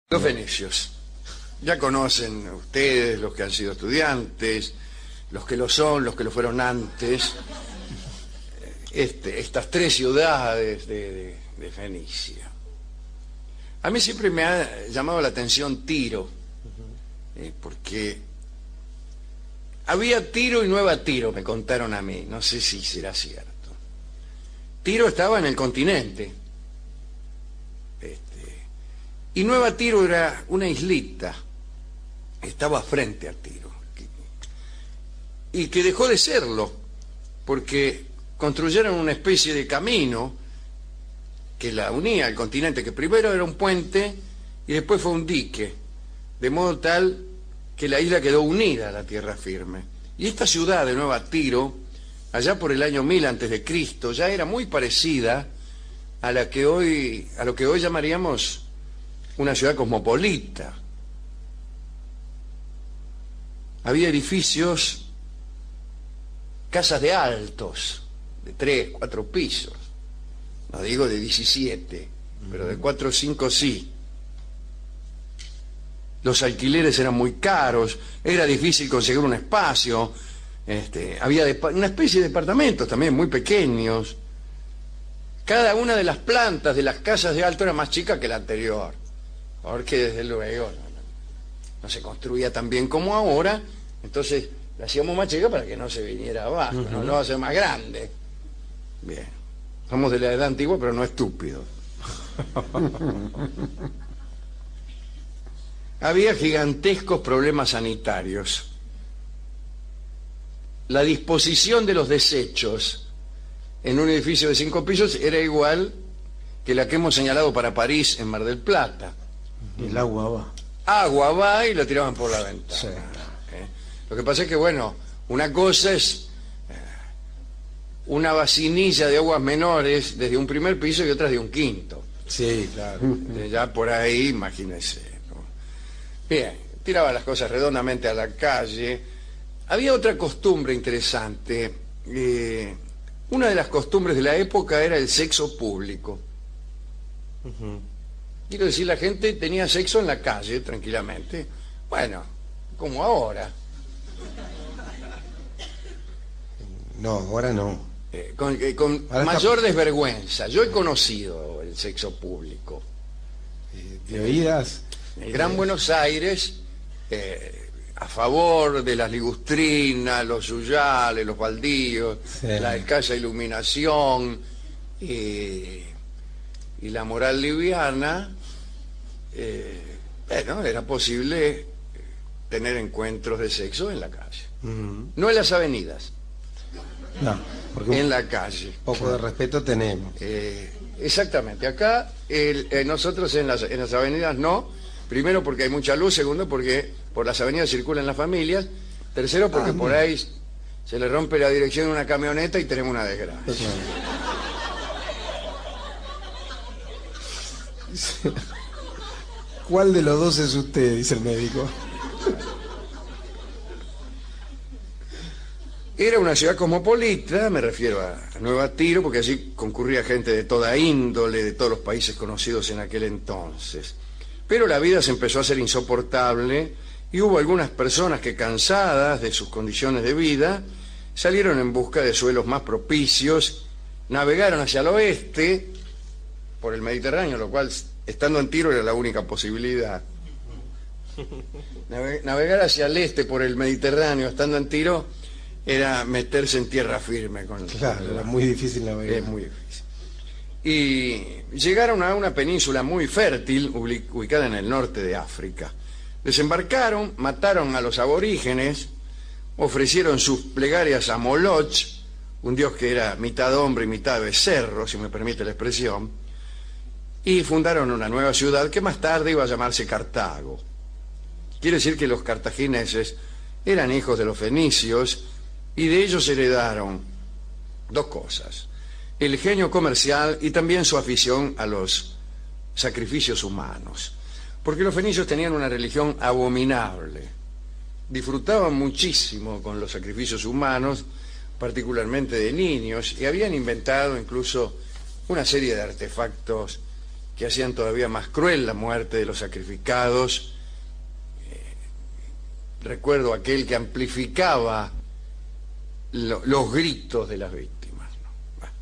Los fenicios. Ya conocen ustedes, los que han sido estudiantes, los que lo son, los que lo fueron antes, estas tres ciudades de Fenicia. A mí siempre me ha llamado la atención Tiro, porque había Tiro y Nueva Tiro, me contaron a mí, no sé si será cierto. Tiro estaba en el continente, y Nueva Tiro era una islita, estaba frente a Tiro, y que dejó de serlo, porque construyeron una especie de camino que la unía al continente, que primero era un puente y después fue un dique, de modo tal que la isla quedó unida a la tierra firme. Y esta ciudad de Nueva Tiro, allá por el año 1000 a.C., ya era muy parecida a lo que hoy llamaríamos una ciudad cosmopolita. Había edificios, casas de altos, de 3, 4 pisos. No digo de 17, pero de 4 o 5 sí. Los alquileres eran muy caros, era difícil conseguir un espacio. Había una especie de departamentos también muy pequeños. Cada una de las plantas de las casas de alto era más chica que la anterior, porque desde luego no se construía tan bien como ahora, entonces la hacíamos más chica para que no se viniera abajo, no lo hace más grande. Bien, somos de la edad antigua, pero no estúpidos. Había gigantescos problemas sanitarios. La disposición de los desechos en un edificio de 5 pisos era igual que la que hemos señalado para París en Mar del Plata. El agua va. Agua va y la tiraban por la ventana. Sí. Lo que pasa es que, bueno, una cosa es una vacinilla de aguas menores desde un primer piso y otra de un quinto. Sí, claro. Ya por ahí, imagínense, ¿no? Bien, tiraban las cosas redondamente a la calle. Había otra costumbre interesante. Una de las costumbres de la época era el sexo público. Quiero decir, la gente tenía sexo en la calle, tranquilamente. Bueno, como ahora. No, ahora no. Con ahora mayor desvergüenza. Yo he conocido el sexo público. ¿De oídas? En el Gran Buenos Aires, a favor de las ligustrinas, los yuyales, los baldíos, sí, la escasa iluminación y la moral liviana, bueno, era posible tener encuentros de sexo en la calle. No en las avenidas. No, porque en la calle. Poco de respeto tenemos. Exactamente. Acá nosotros en las avenidas no. Primero porque hay mucha luz. Segundo porque por las avenidas circulan las familias. Tercero porque por ahí se le rompe la dirección de una camioneta y tenemos una desgracia. ¿Cuál de los dos es usted? Dice el médico. Era una ciudad cosmopolita, me refiero a Nueva Tiro, porque allí concurría gente de toda índole, de todos los países conocidos en aquel entonces. Pero la vida se empezó a hacer insoportable y hubo algunas personas que, cansadas de sus condiciones de vida, salieron en busca de suelos más propicios, navegaron hacia el oeste por el Mediterráneo, lo cual, estando en Tiro, era la única posibilidad. Navegar hacia el este por el Mediterráneo, estando en Tiro, era meterse en tierra firme. Claro, era muy difícil navegar. Es muy difícil. Y llegaron a una península muy fértil, ubicada en el norte de África. Desembarcaron, mataron a los aborígenes, ofrecieron sus plegarias a Moloch, un dios que era mitad hombre y mitad becerro, si me permite la expresión, y fundaron una nueva ciudad que más tarde iba a llamarse Cartago. Quiere decir que los cartagineses eran hijos de los fenicios, y de ellos heredaron dos cosas: el genio comercial y también su afición a los sacrificios humanos. Porque los fenicios tenían una religión abominable. Disfrutaban muchísimo con los sacrificios humanos, particularmente de niños, y habían inventado incluso una serie de artefactos que hacían todavía más cruel la muerte de los sacrificados. Recuerdo aquel que amplificaba los gritos de las víctimas, ¿no? Bueno.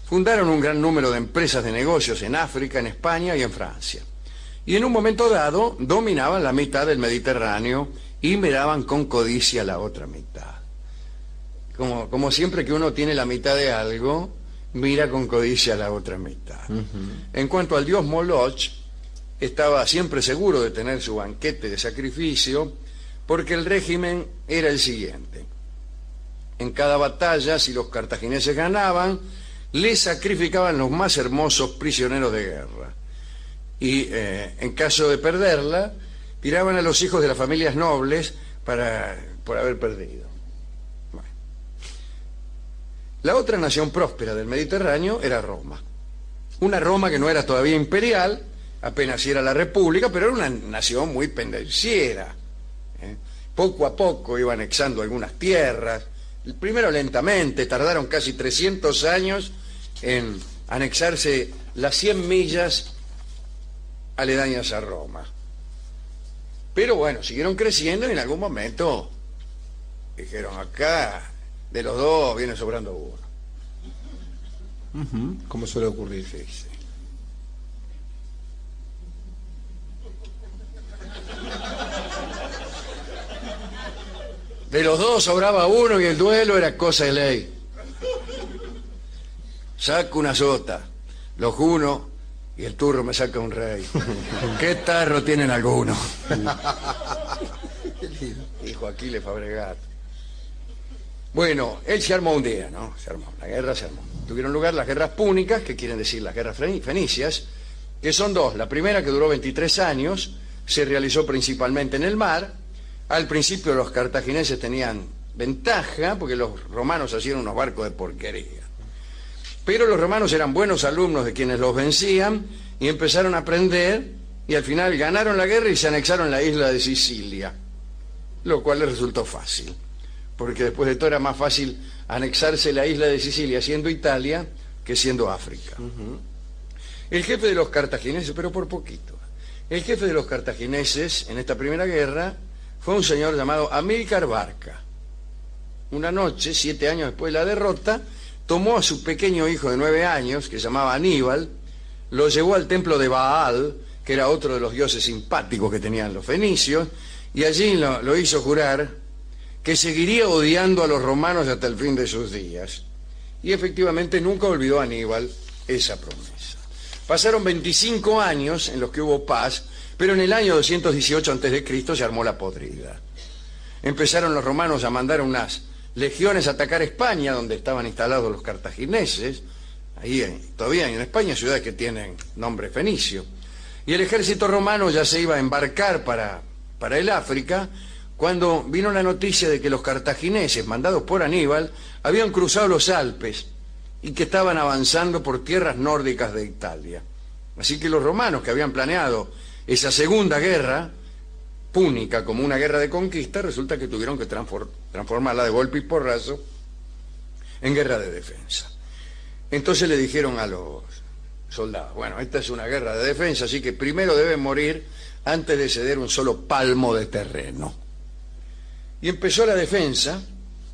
Fundaron un gran número de empresas de negocios en África, en España y en Francia. Y en un momento dado dominaban la mitad del Mediterráneo y miraban con codicia la otra mitad. Como siempre que uno tiene la mitad de algo, mira con codicia la otra mitad. En cuanto al dios Moloch, estaba siempre seguro de tener su banquete de sacrificio, porque el régimen era el siguiente. En cada batalla, si los cartagineses ganaban, les sacrificaban los más hermosos prisioneros de guerra. Y en caso de perderla, tiraban a los hijos de las familias nobles por haber perdido. Bueno. La otra nación próspera del Mediterráneo era Roma. Una Roma que no era todavía imperial, apenas era la república, pero era una nación muy pendenciera. Poco a poco iba anexando algunas tierras. Primero lentamente, tardaron casi 300 años en anexarse las 100 millas aledañas a Roma. Pero bueno, siguieron creciendo y en algún momento dijeron, acá de los dos viene sobrando uno. Como suele ocurrir. Sí, sí. De los dos sobraba uno y el duelo era cosa de ley. Saco una sota, los uno y el turro me saca un rey. ¿Qué tarro tienen algunos? Dijo Aquiles Fabregat. Bueno, él se armó un día, ¿no? Se armó, la guerra se armó. Tuvieron lugar las guerras púnicas, que quieren decir las guerras fenicias, que son dos. La primera, que duró 23 años, se realizó principalmente en el mar. Al principio los cartagineses tenían ventaja, porque los romanos hacían unos barcos de porquería. Pero los romanos eran buenos alumnos de quienes los vencían y empezaron a aprender, y al final ganaron la guerra y se anexaron la isla de Sicilia, lo cual les resultó fácil, porque después de todo era más fácil anexarse la isla de Sicilia siendo Italia que siendo África. El jefe de los cartagineses, pero por poquito, el jefe de los cartagineses en esta primera guerra fue un señor llamado Amílcar Barca. Una noche, 7 años después de la derrota, tomó a su pequeño hijo de 9 años, que se llamaba Aníbal, lo llevó al templo de Baal, que era otro de los dioses simpáticos que tenían los fenicios, y allí lo hizo jurar que seguiría odiando a los romanos hasta el fin de sus días. Y efectivamente nunca olvidó a Aníbal esa promesa. Pasaron 25 años en los que hubo paz, pero en el año 218 a.C. se armó la podrida. Empezaron los romanos a mandar unas legiones a atacar España, donde estaban instalados los cartagineses. Todavía hay en España ciudades que tienen nombre fenicio. Y el ejército romano ya se iba a embarcar para el África, cuando vino la noticia de que los cartagineses, mandados por Aníbal, habían cruzado los Alpes y que estaban avanzando por tierras nórdicas de Italia. Así que los romanos, que habían planeado esa segunda guerra púnica como una guerra de conquista, resulta que tuvieron que transformarla de golpe y porrazo en guerra de defensa. Entonces le dijeron a los soldados, bueno, esta es una guerra de defensa, así que primero deben morir antes de ceder un solo palmo de terreno. Y empezó la defensa,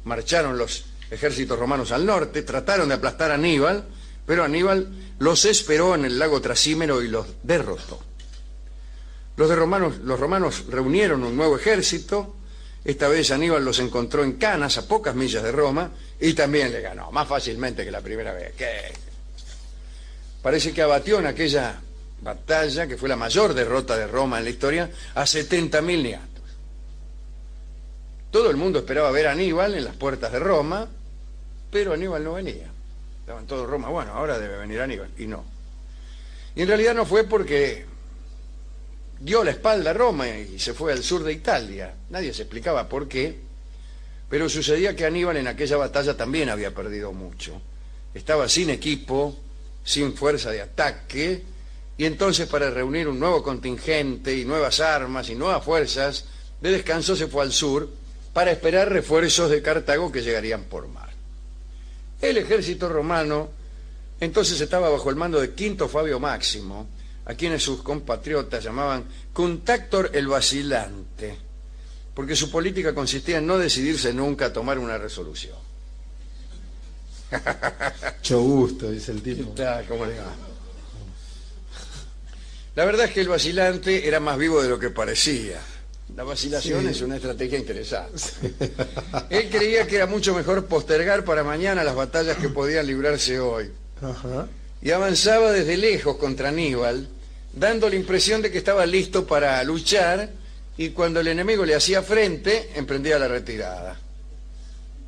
marcharon los ejércitos romanos al norte, trataron de aplastar a Aníbal, pero Aníbal los esperó en el lago Trasímero y los derrotó. Los romanos reunieron un nuevo ejército. Esta vez Aníbal los encontró en Canas, a pocas millas de Roma, y también le ganó, más fácilmente que la primera vez. Parece que abatió en aquella batalla, que fue la mayor derrota de Roma en la historia, a 70.000 niatos. Todo el mundo esperaba ver a Aníbal en las puertas de Roma, pero Aníbal no venía. Estaban todos en Roma, bueno, ahora debe venir Aníbal, y no. Y en realidad no fue porque dio la espalda a Roma y se fue al sur de Italia. Nadie se explicaba por qué, pero sucedía que Aníbal en aquella batalla también había perdido mucho. Estaba sin equipo, sin fuerza de ataque, y entonces para reunir un nuevo contingente y nuevas armas y nuevas fuerzas de descanso se fue al sur para esperar refuerzos de Cartago que llegarían por mar. El ejército romano entonces estaba bajo el mando de Quinto Fabio Máximo, a quienes sus compatriotas llamaban Cunctátor el vacilante, porque su política consistía en no decidirse nunca a tomar una resolución. Mucho gusto, dice el tipo. ¿Cómo le va? La verdad es que el vacilante era más vivo de lo que parecía. La vacilación Sí. es una estrategia interesante. Él creía que era mucho mejor postergar para mañana las batallas que podían librarse hoy. Ajá. Y avanzaba desde lejos contra Aníbal, dando la impresión de que estaba listo para luchar, y cuando el enemigo le hacía frente, emprendía la retirada.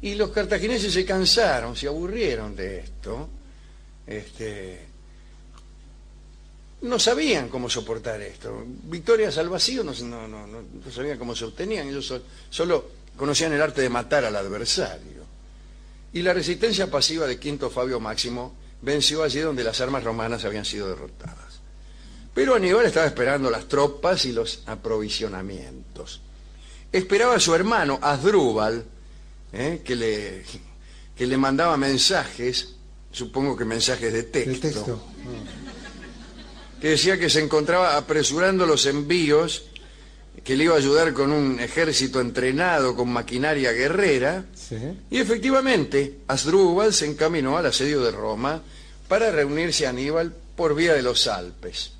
Y los cartagineses se cansaron, se aburrieron de esto. No sabían cómo soportar esto. Victorias al vacío no sabían cómo se obtenían. Ellos solo conocían el arte de matar al adversario. Y la resistencia pasiva de Quinto Fabio Máximo venció allí donde las armas romanas habían sido derrotadas. Pero Aníbal estaba esperando las tropas y los aprovisionamientos. Esperaba a su hermano Asdrúbal, que le mandaba mensajes, supongo que mensajes de texto. El texto. Que decía que se encontraba apresurando los envíos, que le iba a ayudar con un ejército entrenado, con maquinaria guerrera. Sí. Y efectivamente, Asdrúbal se encaminó al asedio de Roma para reunirse a Aníbal por vía de los Alpes.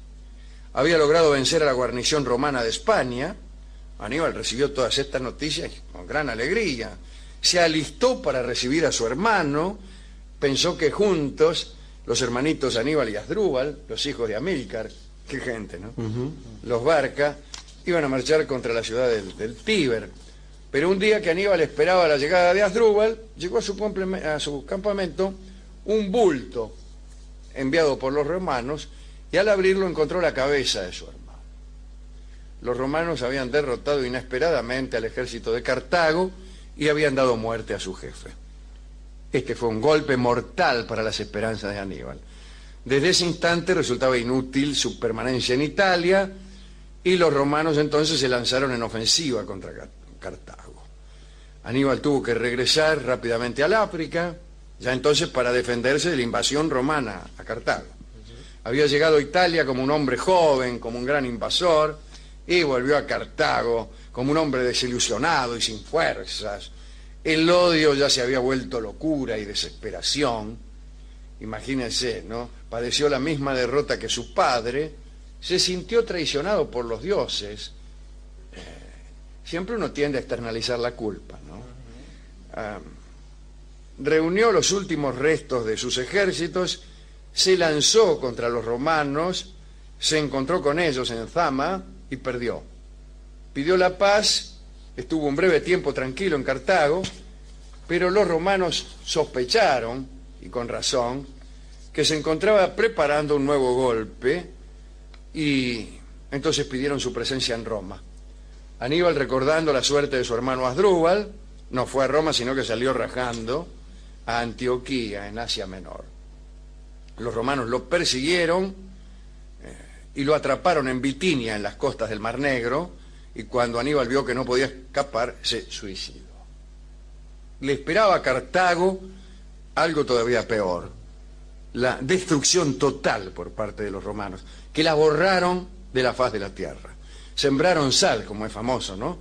Había logrado vencer a la guarnición romana de España. Aníbal recibió todas estas noticias con gran alegría. Se alistó para recibir a su hermano. Pensó que juntos, los hermanitos Aníbal y Asdrúbal, los hijos de Amílcar, qué gente, ¿no? Los Barca, iban a marchar contra la ciudad del Tíber. Pero un día que Aníbal esperaba la llegada de Asdrúbal, llegó a su campamento un bulto enviado por los romanos, y al abrirlo encontró la cabeza de su hermano. Los romanos habían derrotado inesperadamente al ejército de Cartago y habían dado muerte a su jefe. Este fue un golpe mortal para las esperanzas de Aníbal. Desde ese instante resultaba inútil su permanencia en Italia, y los romanos entonces se lanzaron en ofensiva contra Cartago. Aníbal tuvo que regresar rápidamente al África, ya entonces para defenderse de la invasión romana a Cartago. Había llegado a Italia como un hombre joven, como un gran invasor, y volvió a Cartago como un hombre desilusionado y sin fuerzas. El odio ya se había vuelto locura y desesperación. Imagínense, ¿no? Padeció la misma derrota que su padre, se sintió traicionado por los dioses. Siempre uno tiende a externalizar la culpa, ¿no? Reunió los últimos restos de sus ejércitos, se lanzó contra los romanos, se encontró con ellos en Zama y perdió. Pidió la paz, estuvo un breve tiempo tranquilo en Cartago, pero los romanos sospecharon, y con razón, que se encontraba preparando un nuevo golpe, y entonces pidieron su presencia en Roma. Aníbal, recordando la suerte de su hermano Asdrúbal, no fue a Roma, sino que salió rajando a Antioquía, en Asia Menor. Los romanos lo persiguieron y lo atraparon en Bitinia, en las costas del Mar Negro, y cuando Aníbal vio que no podía escapar, se suicidó. Le esperaba a Cartago algo todavía peor, la destrucción total por parte de los romanos, que la borraron de la faz de la tierra. Sembraron sal, como es famoso, ¿no?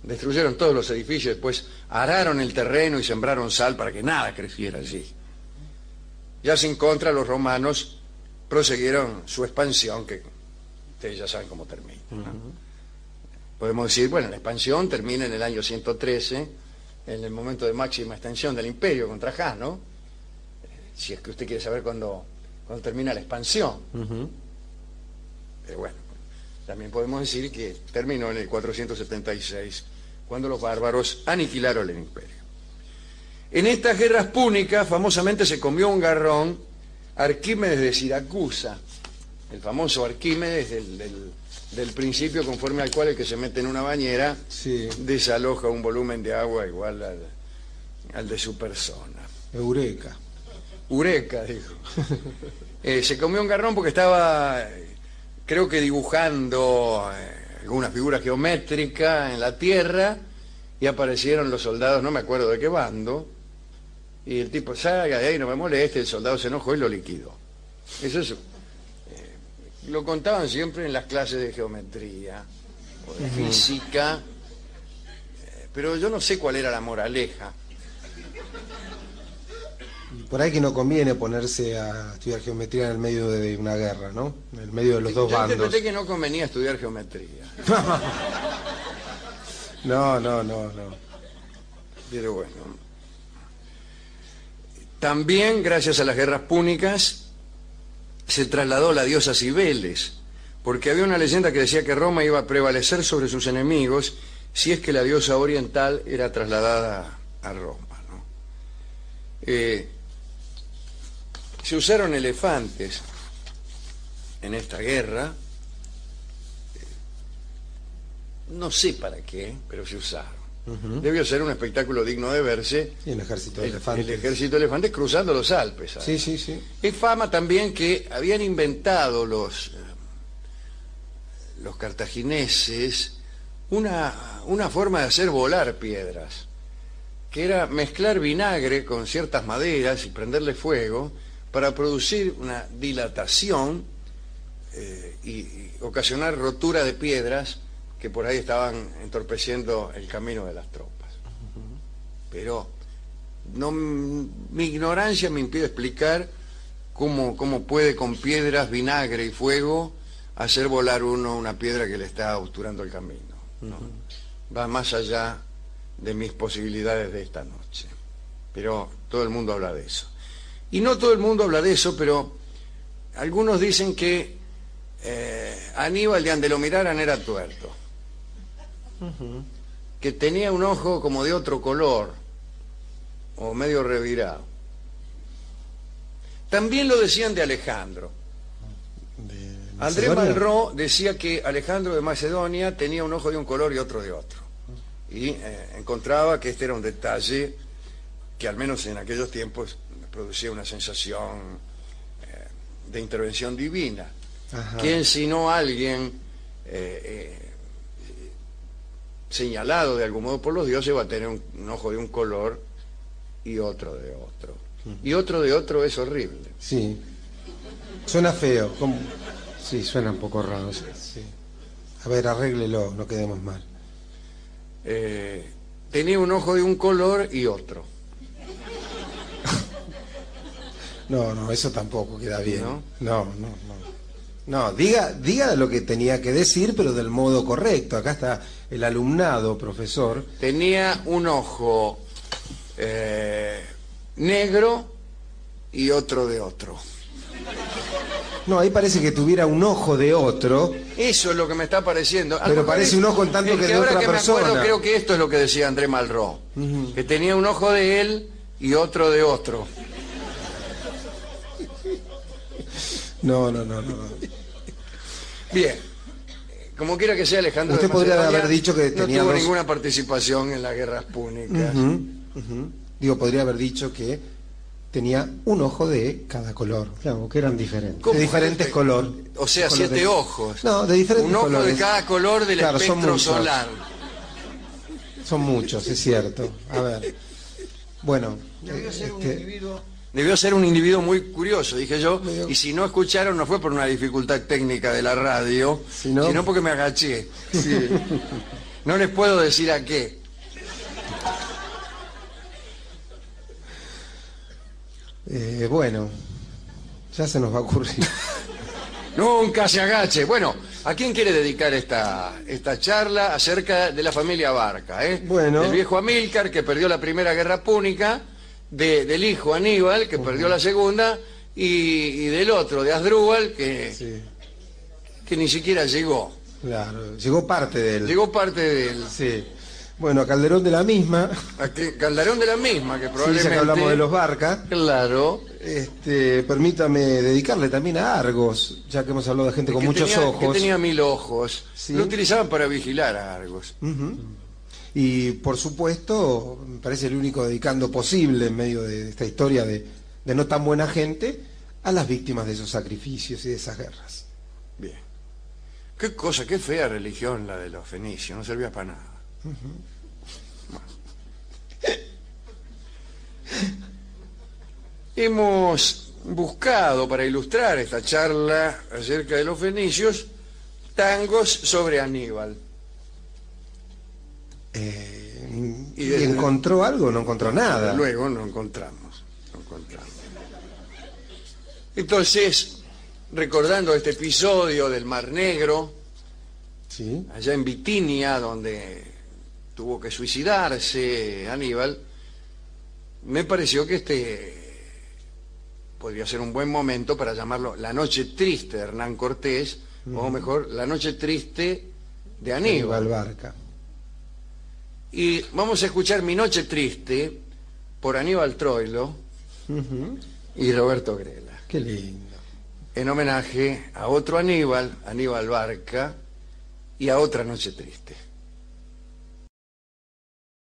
Destruyeron todos los edificios, después araron el terreno y sembraron sal para que nada creciera allí. Ya sin contra, los romanos prosiguieron su expansión, que ustedes ya saben cómo termina, ¿no? Podemos decir, bueno, la expansión termina en el año 113, en el momento de máxima extensión del imperio con Trajano, si es que usted quiere saber cuándo termina la expansión. Pero bueno, también podemos decir que terminó en el 476, cuando los bárbaros aniquilaron el imperio. En estas guerras púnicas famosamente se comió un garrón Arquímedes de Siracusa, el famoso Arquímedes del principio conforme al cual el que se mete en una bañera desaloja un volumen de agua igual al de su persona. Eureka. Eureka, dijo. Se comió un garrón porque estaba, creo que dibujando algunas figuras geométricas en la tierra, y aparecieron los soldados, no me acuerdo de qué bando, y el tipo, salga de ahí, no me moleste, el soldado se enojó y lo liquidó. Eso es lo contaban siempre en las clases de geometría o de física, pero yo no sé cuál era la moraleja. Por ahí que no conviene ponerse a estudiar geometría en el medio de una guerra, ¿no? En el medio de los dos Yo bandos. interpreté que no convenía estudiar geometría. No. Pero bueno. También, gracias a las guerras púnicas, se trasladó la diosa Cibeles, porque había una leyenda que decía que Roma iba a prevalecer sobre sus enemigos si es que la diosa oriental era trasladada a Roma, ¿no? Se usaron elefantes en esta guerra, no sé para qué, pero se usaron. Debió ser un espectáculo digno de verse. Y el ejército de elefantes. El ejército de elefantes cruzando los Alpes. ¿Sabes? Sí. Es fama también que habían inventado los cartagineses una forma de hacer volar piedras, que era mezclar vinagre con ciertas maderas y prenderle fuego para producir una dilatación y ocasionar rotura de piedras que por ahí estaban entorpeciendo el camino de las tropas. Pero mi ignorancia me impide explicar cómo puede con piedras, vinagre y fuego hacer volar una piedra que le está obturando el camino, ¿no? Va más allá de mis posibilidades de esta noche. Pero todo el mundo habla de eso. Y no todo el mundo habla de eso, pero algunos dicen que Aníbal, de ande lo miraran, era tuerto. Que tenía un ojo como de otro color, o medio revirado. También lo decían de Alejandro. André Malraux decía que Alejandro de Macedonia tenía un ojo de un color y otro de otro. Y encontraba que este era un detalle que al menos en aquellos tiempos producía una sensación de intervención divina. ¿Quién sino alguien señalado de algún modo por los dioses va a tener un ojo de un color y otro de otro? Y otro de otro es horrible. Sí. Suena feo. Sí, suena un poco raro. Sí. A ver, arréglelo, no quedemos mal. Tenía un ojo de un color y otro. No, eso tampoco queda bien. No, diga lo que tenía que decir, pero del modo correcto. Acá está el alumnado, profesor. Tenía un ojo negro y otro de otro. No, ahí parece que tuviera un ojo de otro. Eso es lo que me está pareciendo. Pero parece un ojo en tanto que de ahora otra que me persona. acuerdo, creo que esto es lo que decía André Malraux. Que tenía un ojo de él y otro de otro. No. Bien. Como quiera que sea, Alejandro Usted de podría Macedonia haber dicho que tenía no tuvo dos... ninguna participación en las guerras púnicas. Digo, podría haber dicho que tenía un ojo de cada color. Claro, que eran diferentes. ¿Cómo? De diferentes colores. O sea, Color 7 ojos. No, de diferentes Un ojo colores. de cada color del Claro, son espectro muchos. solar. Son muchos, es cierto. A ver. Bueno. Debió ser un individuo muy curioso, dije yo, y si no escucharon no fue por una dificultad técnica de la radio, sino porque me agaché. Sí. No les puedo decir a qué. Bueno, ya se nos va a ocurrir. Nunca se agache. Bueno, ¿a quién quiere dedicar esta charla acerca de la familia Barca? Bueno. Del viejo Amílcar, que perdió la primera guerra púnica, del hijo Aníbal, que perdió la segunda, y del otro, de Asdrúbal, que ni siquiera llegó. Claro, llegó parte de él. Llegó parte de él. Sí. Bueno, Calderón de la misma. Calderón de la misma, que Sí, probablemente... ya que hablamos de los Barca. Claro. Permítame dedicarle también a Argos, ya que hemos hablado de gente con muchos ojos. Que tenía 1000 ojos. Sí. Lo utilizaban para vigilar a Argos. Y por supuesto, me parece el único dedicando posible en medio de esta historia de no tan buena gente, a las víctimas de esos sacrificios y de esas guerras. Bien. Qué cosa, qué fea religión la de los fenicios, no servía para nada. Hemos buscado para ilustrar esta charla acerca de los fenicios tangos sobre Aníbal. ¿Y encontró algo? No encontró nada. Luego no encontramos. Entonces, recordando este episodio del Mar Negro, Sí. allá en Bitinia, donde tuvo que suicidarse Aníbal, me pareció que este podría ser un buen momento para llamarlo La Noche Triste de Hernán Cortés, o mejor, La Noche Triste de Aníbal. Barca. Y vamos a escuchar Mi Noche Triste por Aníbal Troilo y Roberto Grela, Qué lindo. en homenaje a otro Aníbal, Aníbal Barca, y a Otra Noche Triste.